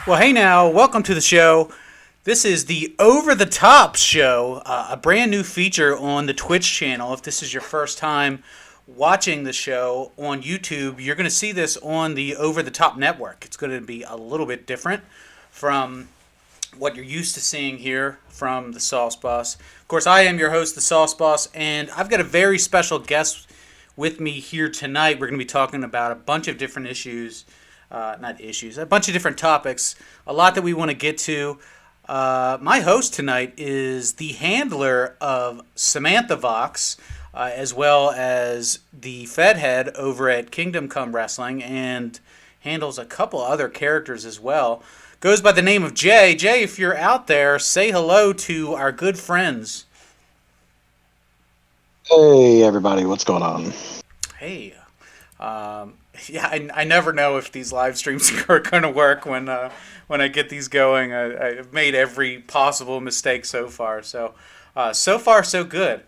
Well, hey now, welcome to the show. This is the Over the Top show, a brand new feature on the Twitch channel. If this is your first time watching the show on YouTube, you're going to see this on the Over the Top network. It's going to be a little bit different from what you're used to seeing here from the Sauce Boss. Of course, I am your host, the Sauce Boss, and I've got a very special guest with me here tonight. We're going to be talking about a bunch of different issues, not issues, a bunch of different topics, a lot that we want to get to. My host tonight is the handler of Samantha Voxx, as well as the Fed head over at Kingdom Come Wrestling, and handles a couple other characters as well. Goes by the name of Jay. Jay, if you're out there, say hello to our good friends. Hey everybody, what's going on? Hey, yeah, I never know if these live streams are going to work when I get these going. I've made every possible mistake so far, so far so good.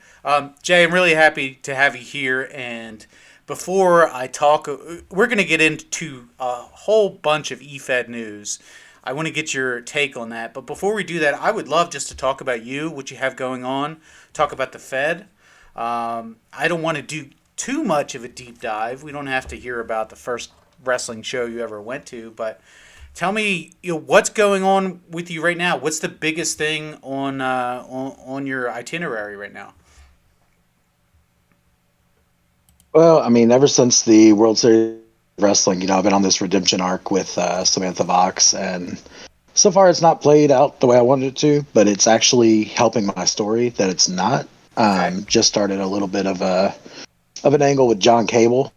Jay, I'm really happy to have you here. And before I talk, we're going to get into a whole bunch of eFed news. I want to get your take on that. But before we do that, I would love just to talk about you, what you have going on, talk about the Fed. I don't want to do too much of a deep dive. We don't have to hear about the first wrestling show you ever went to, but tell me, what's going on with you right now? What's the biggest thing on your itinerary right now? Well, I mean, ever since the World Series of Wrestling, I've been on this redemption arc with Samantha Voxx, and so far it's not played out the way I wanted it to, but it's actually helping my story that it's not. Okay. Just started a little bit of an angle with John Cable,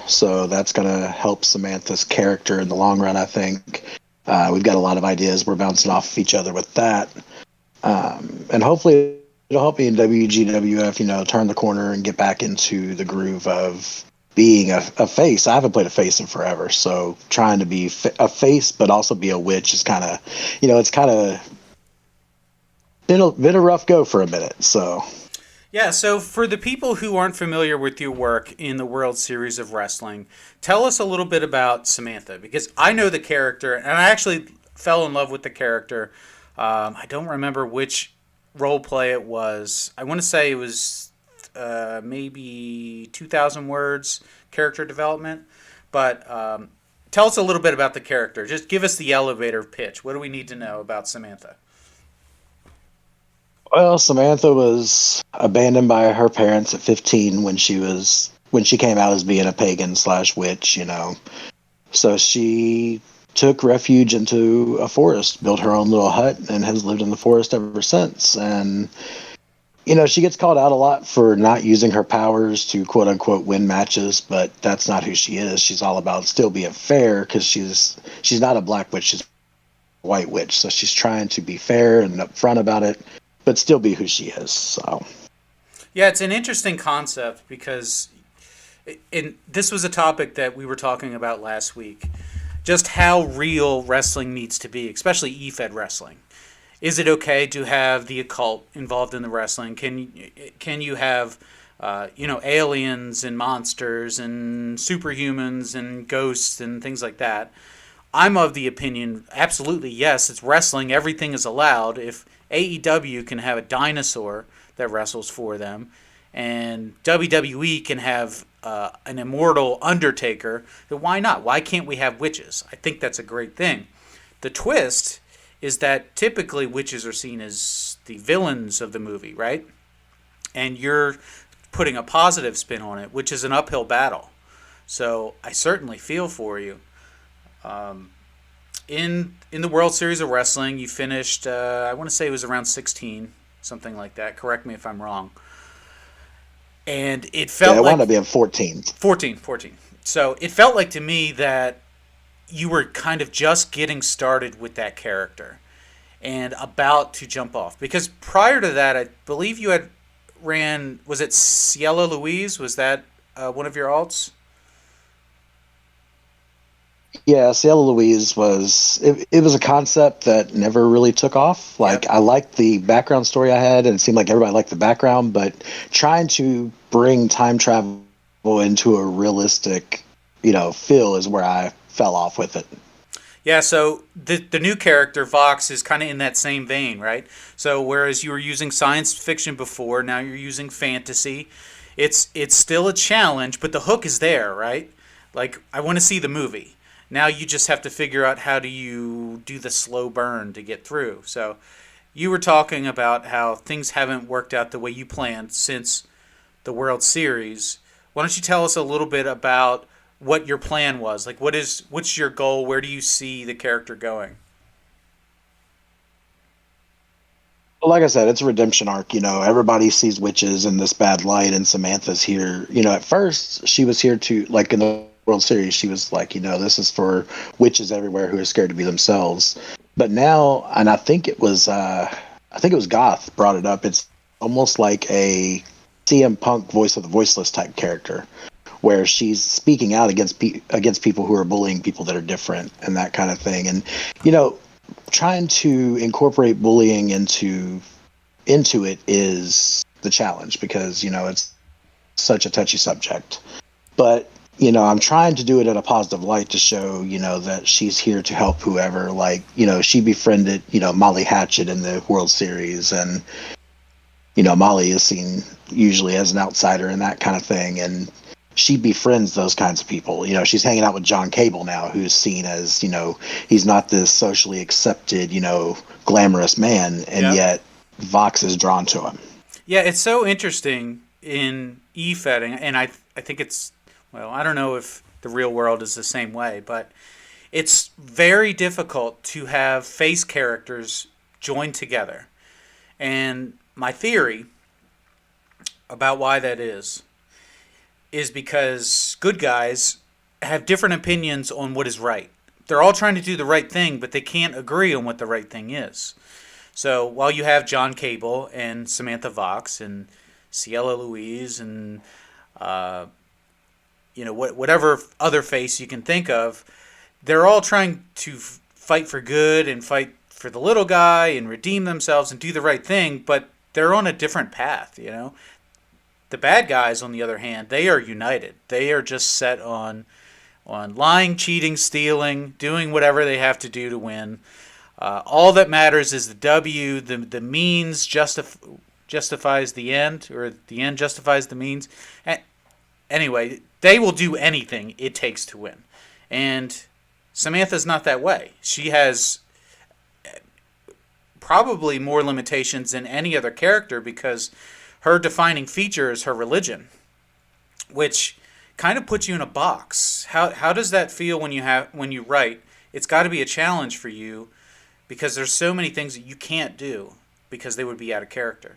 so that's going to help Samantha's character in the long run, I think. We've got a lot of ideas. We're bouncing off of each other with that. And hopefully it'll help me in WGWF, turn the corner and get back into the groove of being a face. I haven't played a face in forever, so trying to be a face but also be a witch is kind of, it's kind of been a rough go for a minute, so... Yeah, so for the people who aren't familiar with your work in the World Series of Wrestling, tell us a little bit about Samantha, because I know the character, and I actually fell in love with the character. I don't remember which role play it was. I want to say it was maybe 2,000 words character development, but tell us a little bit about the character. Just give us the elevator pitch. What do we need to know about Samantha? Well, Samantha was abandoned by her parents at 15 when she came out as being a pagan slash witch. So she took refuge into a forest, built her own little hut, and has lived in the forest ever since. And she gets called out a lot for not using her powers to quote unquote win matches, but that's not who she is. She's all about still being fair because she's not a black witch, she's a white witch. So she's trying to be fair and upfront about it, but still be who she is. So Yeah, it's an interesting concept because this was a topic that we were talking about last week. Just how real wrestling needs to be, especially eFed wrestling. Is it okay to have the occult involved in the wrestling? Can you have aliens and monsters and superhumans and ghosts and things like that? I'm of the opinion, absolutely yes, it's wrestling. Everything is allowed. If AEW can have a dinosaur that wrestles for them, and WWE can have an immortal Undertaker, then why not? Why can't we have witches? I think that's a great thing. The twist is that typically witches are seen as the villains of the movie, right? And you're putting a positive spin on it, which is an uphill battle. So I certainly feel for you. In the World Series of Wrestling, you finished. I want to say it was around 16, something like that. Correct me if I'm wrong. And it yeah, felt it wound like up being 14. 14, 14. So it felt like to me that you were kind of just getting started with that character and about to jump off. Because prior to that, I believe you had ran. Was it Cielo Louise? Was that one of your alts? Yeah, Cielo Louise it was a concept that never really took off. Like Yep. I liked the background story I had, and it seemed like everybody liked the background, but trying to bring time travel into a realistic, feel is where I fell off with it. Yeah, so the new character Vox is kind of in that same vein, right? So whereas you were using science fiction before, now you're using fantasy. It's still a challenge, but the hook is there, right? Like I want to see the movie. Now you just have to figure out how do you do the slow burn to get through. So you were talking about how things haven't worked out the way you planned since the World Series. Why don't you tell us a little bit about what your plan was? Like, what's your goal? Where do you see the character going? Well, like I said, it's a redemption arc. Everybody sees witches in this bad light, and Samantha's here. At first, she was here to, like, in the World Series, she was like, this is for witches everywhere who are scared to be themselves. But now, and I think it was Goth brought it up. It's almost like a CM Punk voice of the voiceless type character, where she's speaking out against people who are bullying people that are different and that kind of thing. And you know, trying to incorporate bullying into it is the challenge because it's such a touchy subject. But I'm trying to do it in a positive light to show that she's here to help whoever. Like she befriended Molly Hatchet in the World Series, and Molly is seen usually as an outsider and that kind of thing, and she befriends those kinds of people. She's hanging out with John Cable now, who's seen as he's not this socially accepted glamorous man, and Yep. yet Vox is drawn to him. Yeah, it's so interesting in e-fed, and I think it's well, I don't know if the real world is the same way, but it's very difficult to have face characters joined together. And my theory about why that is because good guys have different opinions on what is right. They're all trying to do the right thing, but they can't agree on what the right thing is. So while you have John Cable and Samantha Vox and Ciela Louise and uh, whatever other face you can think of, they're all trying to fight for good and fight for the little guy and redeem themselves and do the right thing, but they're on a different path. The bad guys, on the other hand, they are united. They are just set on lying, cheating, stealing, doing whatever they have to do to win. All that matters is the W. The means justifies the end, or the end justifies the means. Anyway, they will do anything it takes to win. And Samantha's not that way. She has probably more limitations than any other character because her defining feature is her religion, which kind of puts you in a box. How does that feel when you write? It's got to be a challenge for you because there's so many things that you can't do because they would be out of character.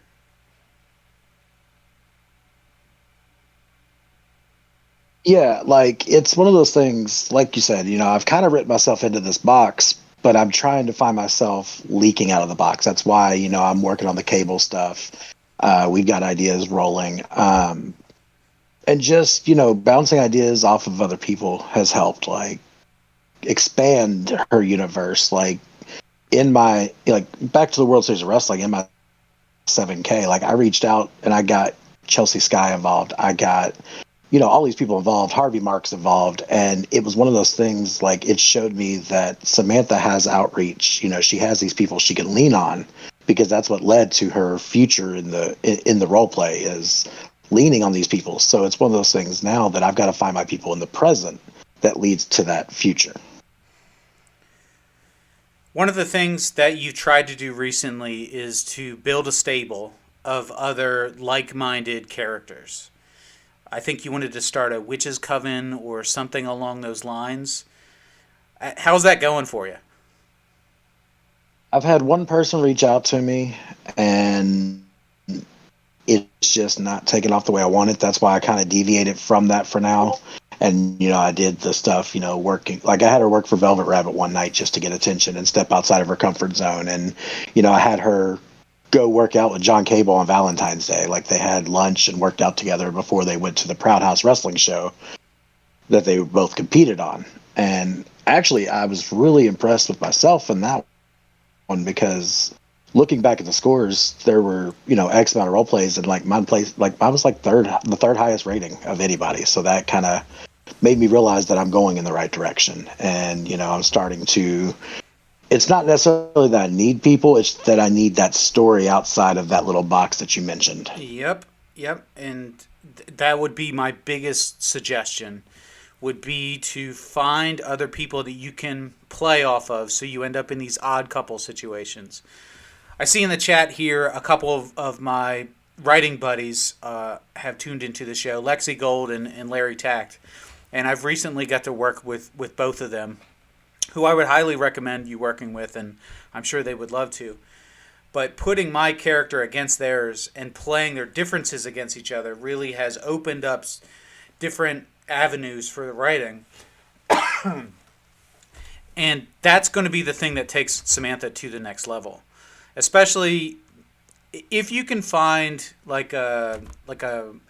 Yeah, like it's one of those things, like you said, I've kind of written myself into this box, but I'm trying to find myself leaking out of the box. That's why, I'm working on the cable stuff. We've got ideas rolling. And just, bouncing ideas off of other people has helped, like, expand her universe. Like, back to the World Series of Wrestling, in my 7K, like, I reached out and I got Chelsea Sky involved. I got all these people involved, Harvey Marks involved, and it was one of those things. Like it showed me that Samantha has outreach. She has these people she can lean on because that's what led to her future in the role play is leaning on these people. So it's one of those things now that I've got to find my people in the present that leads to that future. One of the things that you tried to do recently is to build a stable of other like-minded characters. I think you wanted to start a witches coven or something along those lines. How's that going for you? I've had one person reach out to me, and it's just not taking off the way I want it. That's why I kind of deviated from that for now. And I did the stuff, working. Like I had her work for Velvet Rabbit one night just to get attention and step outside of her comfort zone. And I had her go work out with John Cable on Valentine's Day. Like they had lunch and worked out together before they went to the Proud House wrestling show that they both competed on. And actually, I was really impressed with myself in that one because looking back at the scores, there were X amount of role plays, and like my place, like I was like the third highest rating of anybody. So that kind of made me realize that I'm going in the right direction. And, I'm starting to, it's not necessarily that I need people, it's that I need that story outside of that little box that you mentioned. Yep, yep, and that would be my biggest suggestion. Would be to find other people that you can play off of, so you end up in these odd couple situations. I see in the chat here a couple of my writing buddies have tuned into the show, Lexi Gold and Larry Tact, and I've recently got to work with both of them, who I would highly recommend you working with, and I'm sure they would love to. But putting my character against theirs and playing their differences against each other really has opened up different avenues for the writing. And that's going to be the thing that takes Samantha to the next level. Especially if you can find like a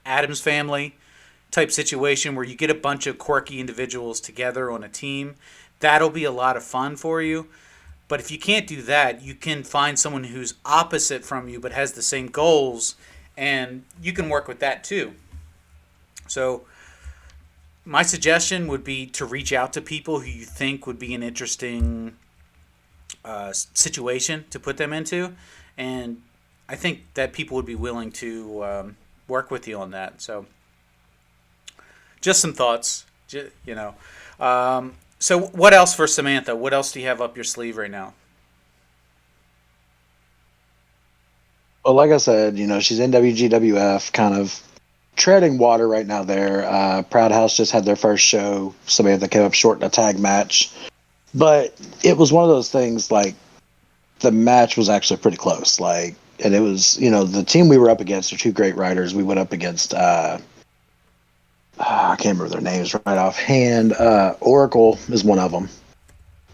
Addams Family type situation where you get a bunch of quirky individuals together on a team, that'll be a lot of fun for you. But if you can't do that, you can find someone who's opposite from you but has the same goals, and you can work with that too. So my suggestion would be to reach out to people who you think would be an interesting situation to put them into, and I think that people would be willing to work with you on that. So just some thoughts, you know. So what else for Samantha? What else do you have up your sleeve right now? Well, like I said, she's in WGWF, kind of treading water right now there. Proud House just had their first show. Samantha came up short in a tag match. But it was one of those things, like, the match was actually pretty close. Like, and it was, the team we were up against are two great writers. We went up against, I can't remember their names right offhand. Oracle is one of them.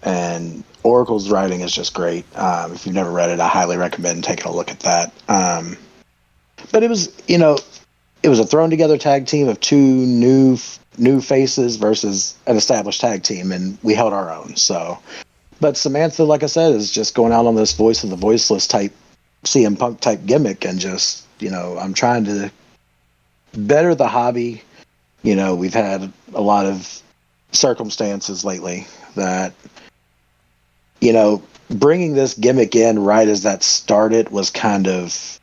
And Oracle's writing is just great. If you've never read it, I highly recommend taking a look at that. But it was, it was a thrown together tag team of two new faces versus an established tag team, and we held our own. So, but Samantha, like I said, is just going out on this voice of the voiceless type, CM Punk type gimmick, and just, I'm trying to better the hobby. We've had a lot of circumstances lately that, bringing this gimmick in right as that started was kind of,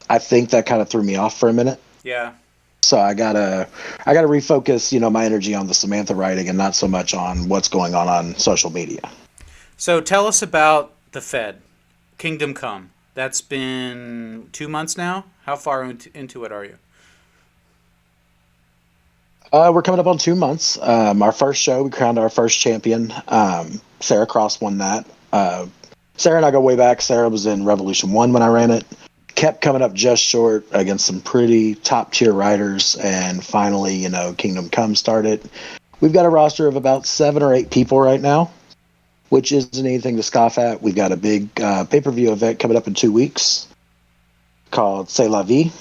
I think that kind of threw me off for a minute. Yeah. So I gotta refocus, my energy on the Samantha writing and not so much on what's going on social media. So tell us about the Fed, Kingdom Come. That's been 2 months now. How far into it are you? We're coming up on 2 months. Our first show, we crowned our first champion. Sarah Cross won that. Sarah and I go way back. Sarah was in Revolution 1 when I ran it. Kept coming up just short against some pretty top tier riders, and finally, Kingdom Come started. We've got a roster of about 7 or 8 people right now, which isn't anything to scoff at. We've got a big pay-per-view event coming up in 2 weeks called C'est La Vie.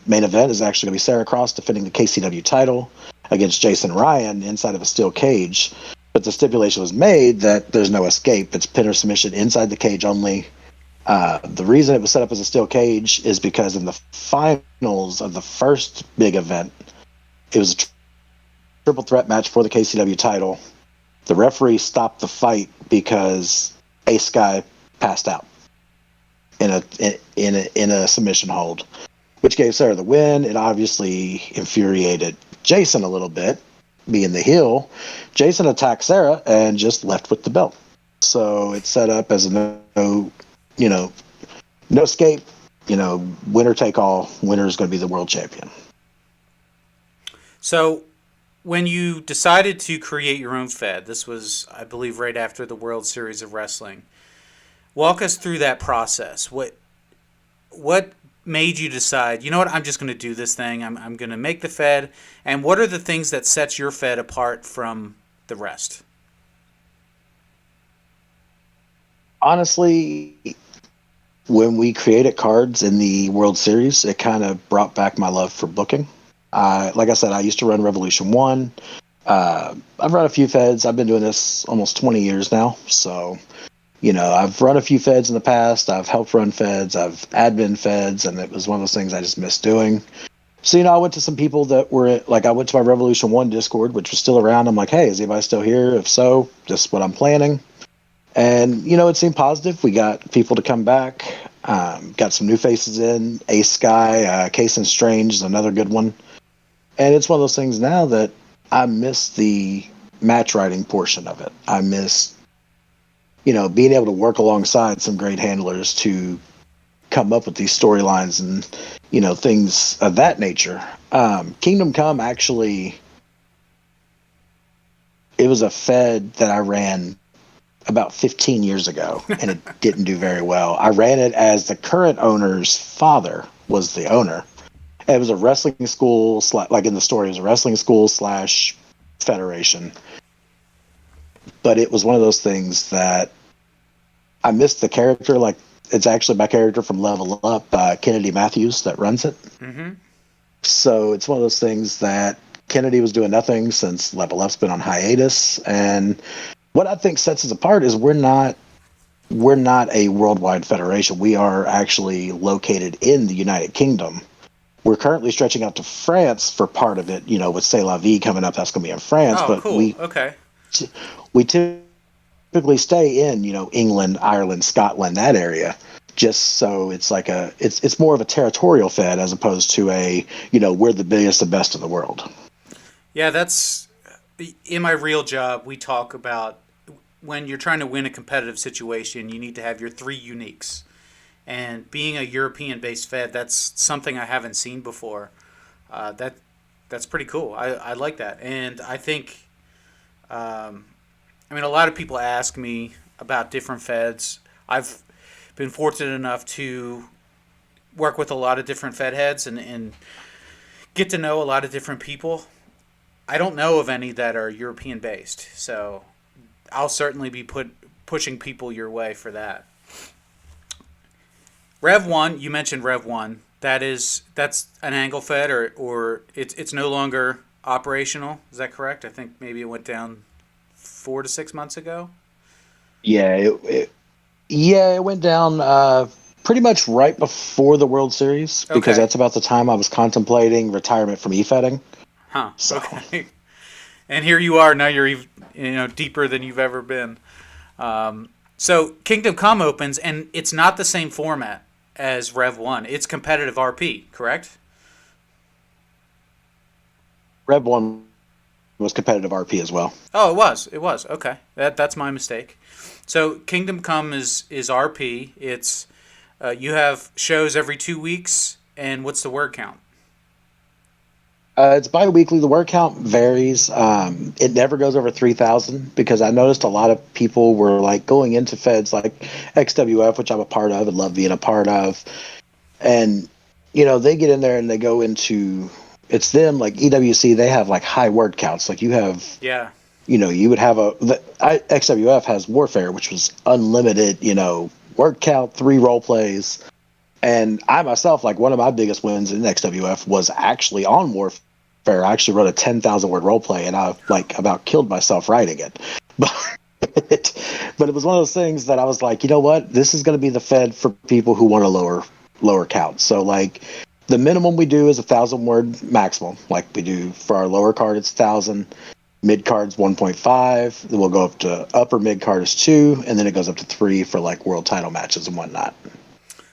Main event is actually going to be Sarah Cross defending the KCW title against Jason Ryan inside of a steel cage. But the stipulation was made that there's no escape. It's pin or submission inside the cage only. The reason it was set up as a steel cage is because in the finals of the first big event, it was a triple threat match for the KCW title. The referee stopped the fight because Ace Guy passed out in a submission hold, which gave Sarah the win. It obviously infuriated Jason a little bit, being the heel. Jason attacked Sarah and just left with the belt. So it's set up as a no escape, winner take all. Winner is going to be the world champion. So when you decided to create your own Fed, this was, I believe, right after the World Series of Wrestling. Walk us through that process. What made you decide, you know what, I'm just going to do this thing. I'm going to make the Fed. And what are the things that sets your Fed apart from the rest? Honestly, when we created cards in the World Series, it kind of brought back my love for booking. Like I said, I used to run Revolution 1. I've run a few Feds. I've been doing this almost 20 years now. So, I've run a few Feds in the past. I've helped run Feds. I've admin Feds, and it was one of those things I just missed doing. So, I went to some people that were like, I went to my Revolution 1 Discord, which was still around. I'm like, hey, is anybody still here? If so, this is what I'm planning. And, it seemed positive. We got people to come back, got some new faces in. Ace Sky, Case and Strange is another good one. And it's one of those things now that I miss the match writing portion of it. I miss, being able to work alongside some great handlers to come up with these storylines and, things of that nature. Kingdom Come actually, it was a Fed that I ran about 15 years ago, and it didn't do very well. I ran it as the current owner's father was the owner. It was a wrestling school, like in the story, it was a wrestling school slash federation. But it was one of those things that I missed the character. Like, it's actually my character from Level Up, Kennedy Matthews, that runs it. Mm-hmm. So it's one of those things that Kennedy was doing nothing since Level Up's been on hiatus. And what I think sets us apart is we're not a worldwide federation. We are actually located in the United Kingdom. We're currently stretching out to France for part of it, with C'est La Vie coming up. That's going to be in France. Oh, But cool. Okay. we typically stay in, England, Ireland, Scotland, that area. Just so it's like it's more of a territorial Fed as opposed to we're the biggest and best in the world. Yeah, that's in my real job. We talk about when you're trying to win a competitive situation, you need to have your three uniques. And being a European-based Fed, that's something I haven't seen before. That's pretty cool. I like that, and I think, a lot of people ask me about different Feds. I've been fortunate enough to work with a lot of different Fed heads and get to know a lot of different people. I don't know of any that are European-based, so I'll certainly be pushing people your way for that. Rev 1, you mentioned Rev 1. That's an angle Fed, or it's no longer operational. Is that correct? I think maybe it went down 4 to 6 months ago. Yeah, it went down pretty much right before the World Series because Okay. that's about the time I was contemplating retirement from e-fetting. Huh. So Okay. And here you are now. You're deeper than you've ever been. So Kingdom Come opens, and it's not the same format as Rev 1. It's competitive RP, correct? Rev 1 was competitive RP as well. Oh, it was. It was. Okay. That's my mistake. So Kingdom Come is RP. It's you have shows every 2 weeks, and what's the word count? It's bi-weekly. The word count varies. It never goes over 3,000 because I noticed a lot of people were like going into Feds like XWF, which I'm a part of and love being a part of. And, they get in there and they go into, it's them like EWC, they have like high word counts. Like you have, Yeah. you would have XWF has Warfare, which was unlimited, word count, 3 role plays. And I myself, like one of my biggest wins in XWF was actually on Warfare. I actually wrote a 10,000 word role play and I like about killed myself writing it. But it was one of those things that I was like, you know what? This is going to be the Fed for people who want a lower count. So like the minimum we do is 1,000 word maximum. Like we do for our lower card, it's 1,000. Mid card's 1.5. Then we'll go up to upper mid card is 2, and then it goes up to 3 for like world title matches and whatnot.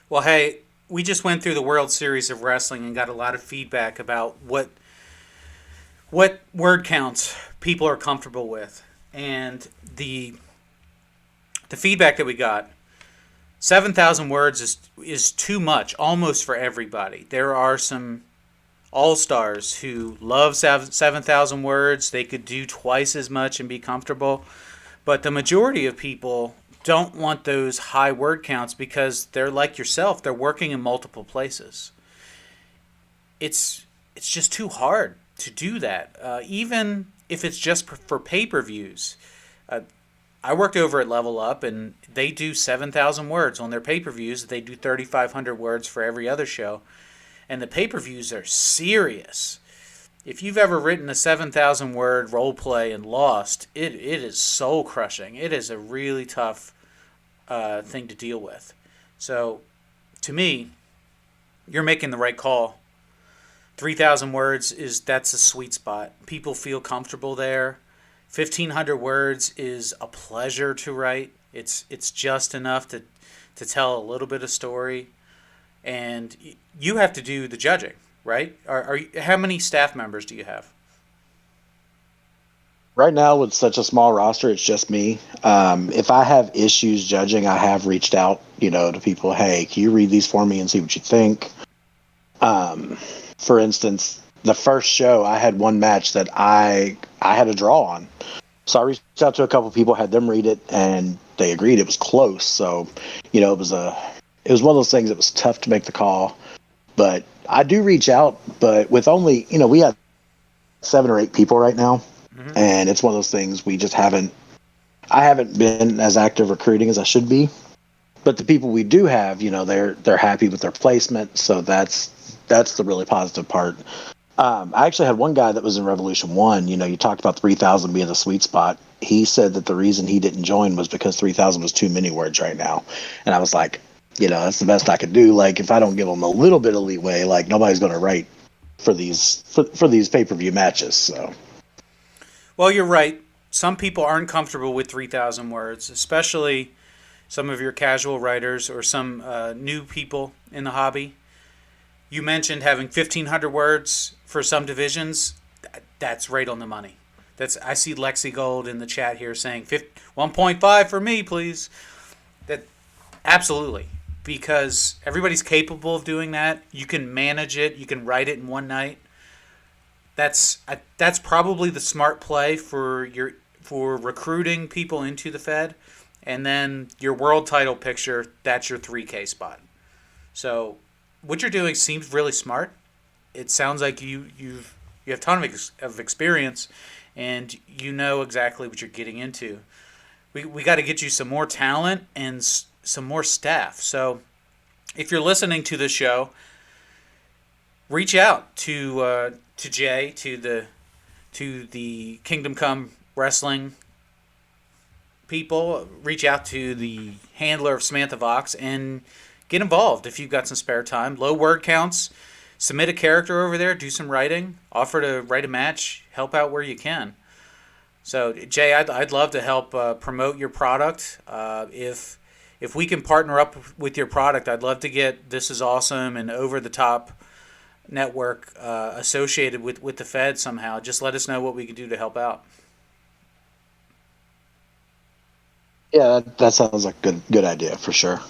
Well, hey, we just went through the World Series of Wrestling and got a lot of feedback about what word counts people are comfortable with, and the feedback that we got. 7,000 words is too much, almost for everybody. There are some all-stars who love 7,000 words. They could do twice as much and be comfortable. But the majority of people don't want those high word counts because they're like yourself. They're working in multiple places. It's just too hard to do that. Even if it's just for pay-per-views. I worked over at Level Up, and they do 7,000 words on their pay-per-views. They do 3,500 words for every other show. And the pay-per-views are serious. If you've ever written a 7,000 word role play and lost, it is soul crushing. It is a really tough thing to deal with. So, to me, you're making the right call 3,000 words that's a sweet spot. People feel comfortable there. 1,500 words is a pleasure to write. It's just enough to tell a little bit of story, and you have to do the judging, right? How many staff members do you have? Right now, with such a small roster, it's just me. If I have issues judging, I have reached out, to people. Hey, can you read these for me and see what you think? Um, for instance, the first show, I had one match that I had a draw on. So I reached out to a couple people, had them read it, and they agreed it was close. So, it was one of those things that was tough to make the call. But I do reach out, but with only, we have 7 or 8 people right now, Hmm. and it's one of those things we just haven't. I haven't been as active recruiting as I should be, but the people we do have, they're happy with their placement, so that's the really positive part. I actually had one guy that was in Revolution One. You talked about 3,000 being the sweet spot. He said that the reason he didn't join was because 3,000 was too many words right now, and I was like, that's the best I could do. Like, if I don't give them a little bit of leeway, like nobody's going to write for these pay per view matches. So Well, you're right. Some people aren't comfortable with 3,000 words, especially some of your casual writers or some new people in the hobby. You mentioned having 1,500 words for some divisions. That's right on the money. I see Lexi Gold in the chat here saying 1.5 for me, please. That absolutely, because everybody's capable of doing that. You can manage it. You can write it in one night. That's probably the smart play for recruiting people into the Fed, and then your world title picture. That's your 3K spot. So what you're doing seems really smart. It sounds like you have a ton of experience, and you know exactly what you're getting into. We got to get you some more talent and some more staff. So if you're listening to the show, reach out to Jay, to the Kingdom Come Wrestling people. Reach out to the handler of Samantha Voxx and get involved if you've got some spare time. Low word counts. Submit a character over there. Do some writing. Offer to write a match. Help out where you can. So Jay, I'd love to help promote your product. If we can partner up with your product, I'd love to get This Is Awesome and Over the Top network associated with the Fed somehow. Just let us know what we can do to help out. yeah, that sounds like a good idea for sure.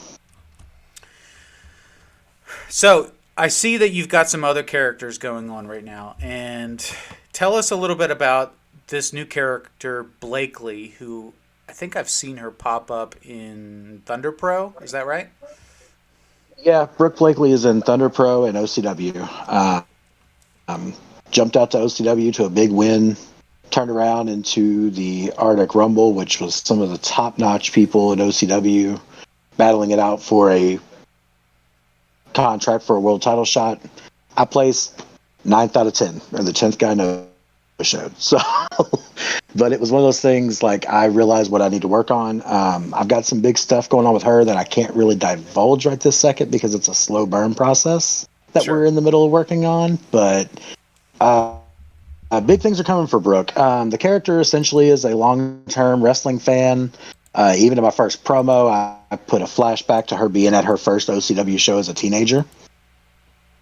So I see that you've got some other characters going on right now, and tell us a little bit about this new character Blakely, who I think I've seen her pop up in Thunder Pro. Is that right? Yeah, Brooke Blakely is in Thunder Pro and OCW. Um, Jumped out to OCW to a big win, turned around into the Arctic Rumble, which was some of the top-notch people in OCW battling it out for a contract for a world title shot. I placed ninth out of 10, and the 10th guy no showed. So, but it was one of those things like I realized what I need to work on. I've got some big stuff going on with her that I can't really divulge right this second because it's a slow burn process that we're Sure. in the middle of working on. But uh, big things are coming for Brooke. The character essentially is a long-term wrestling fan. Even in my first promo, I put a flashback to her being at her first OCW show as a teenager.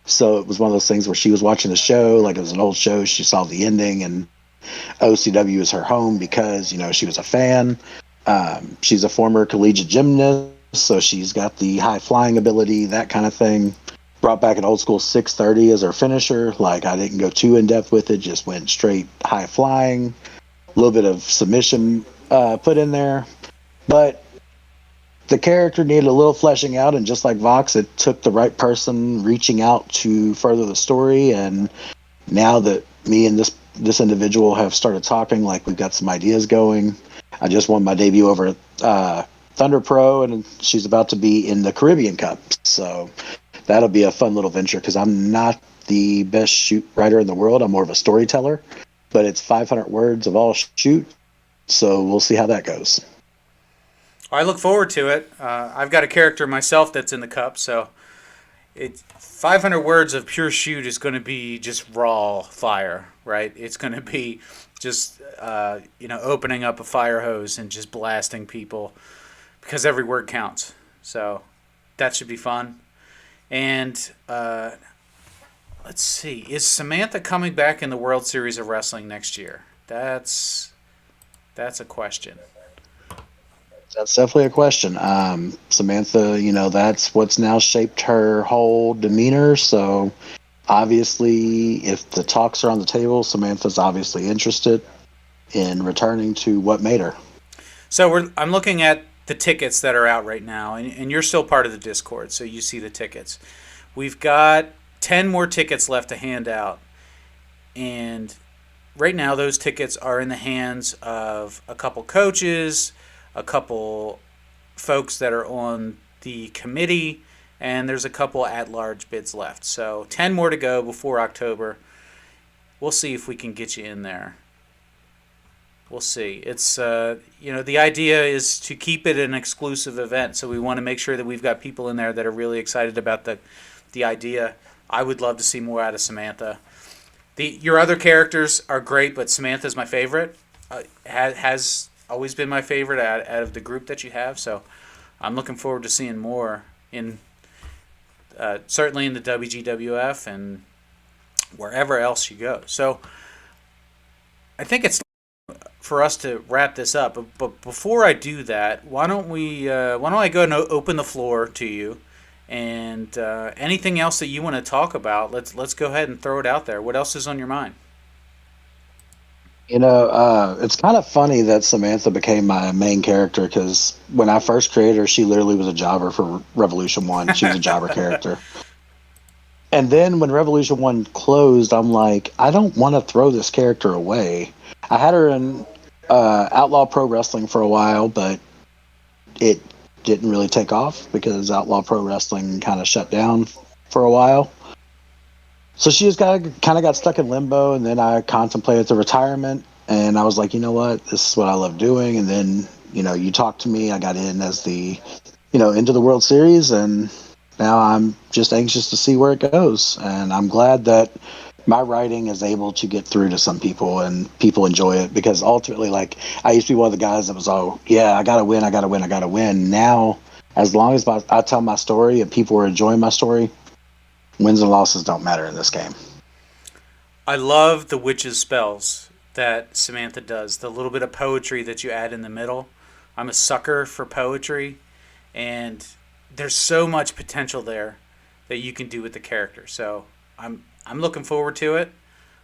So it was one of those things where she was watching the show, like it was an old show. She saw the ending, and OCW is her home because, she was a fan. She's a former collegiate gymnast, so she's got the high flying ability, that kind of thing. Brought back an old school 630 as her finisher. Like, I didn't go too in depth with it, just went straight high flying. A little bit of submission put in there. But the character needed a little fleshing out, and just like Vox, it took the right person reaching out to further the story. And now that me and this individual have started talking, like we've got some ideas going. I just won my debut over at Thunder Pro, and she's about to be in the Caribbean Cup. So that'll be a fun little venture because I'm not the best shoot writer in the world. I'm more of a storyteller, but it's 500 words of all shoot. So we'll see how that goes. I look forward to it. I've got a character myself that's in the cup, so it 500 words of pure shoot is going to be just raw fire, right? It's going to be just opening up a fire hose and just blasting people because every word counts. So that should be fun. And let's see, is Samantha coming back in the World Series of Wrestling next year? That's a question. That's definitely a question. Samantha, that's what's now shaped her whole demeanor. So obviously, if the talks are on the table, Samantha's obviously interested in returning to what made her. So I'm looking at the tickets that are out right now, and you're still part of the Discord, so you see the tickets. We've got 10 more tickets left to hand out, and right now those tickets are in the hands of a couple coaches, a couple folks that are on the committee, and there's a couple at-large bids left. So 10 more to go before October. We'll see if we can get you in there. We'll see. It's the idea is to keep it an exclusive event, so we want to make sure that we've got people in there that are really excited about the idea. I would love to see more out of Samantha. Your other characters are great, but Samantha's my favorite. Has always been my favorite out of the group that you have. So I'm looking forward to seeing more in certainly in the WGWF and wherever else you go. So I think it's for us to wrap this up. But before I do that, why don't I go and open the floor to you, and anything else that you want to talk about? Let's go ahead and throw it out there. What else is on your mind? It's kind of funny that Samantha became my main character because when I first created her, she literally was a jobber for Revolution 1. She was a jobber character. And then when Revolution 1 closed, I'm like, I don't want to throw this character away. I had her in Outlaw Pro Wrestling for a while, but it didn't really take off because Outlaw Pro Wrestling kind of shut down for a while. So she just kind of got stuck in limbo, and then I contemplated the retirement, and I was like, you know what, this is what I love doing. And then, you talked to me, I got in as into the World Series, and now I'm just anxious to see where it goes. And I'm glad that my writing is able to get through to some people and people enjoy it, because ultimately, like, I used to be one of the guys that was, oh, yeah, I got to win, I got to win, I got to win. Now, as long as I tell my story and people are enjoying my story, wins and losses don't matter in this game. I love the witch's spells that Samantha does. The little bit of poetry that you add in the middle. I'm a sucker for poetry, and there's so much potential there that you can do with the character. So I'm looking forward to it.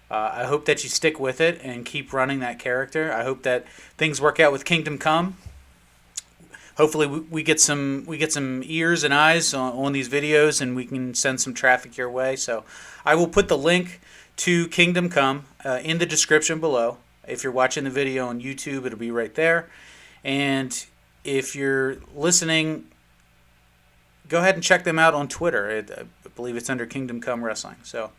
I hope that you stick with it and keep running that character. I hope that things work out with Kingdom Come. Hopefully we get some ears and eyes on these videos, and we can send some traffic your way. So I will put the link to Kingdom Come in the description below. If you're watching the video on YouTube, it'll be right there. And if you're listening, go ahead and check them out on Twitter. I believe it's under Kingdom Come Wrestling. So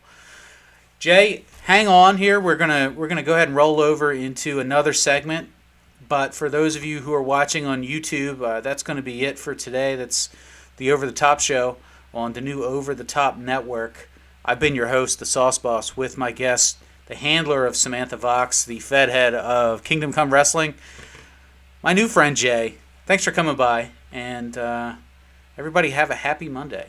Jay, hang on here. We're gonna go ahead and roll over into another segment. But for those of you who are watching on YouTube, that's going to be it for today. That's the Over the Top show on the new Over the Top network. I've been your host, the Sauce Boss, with my guest, the handler of Samantha Voxx, the Fed head of Kingdom Come Wrestling, my new friend Jay. Thanks for coming by, and everybody have a happy Monday.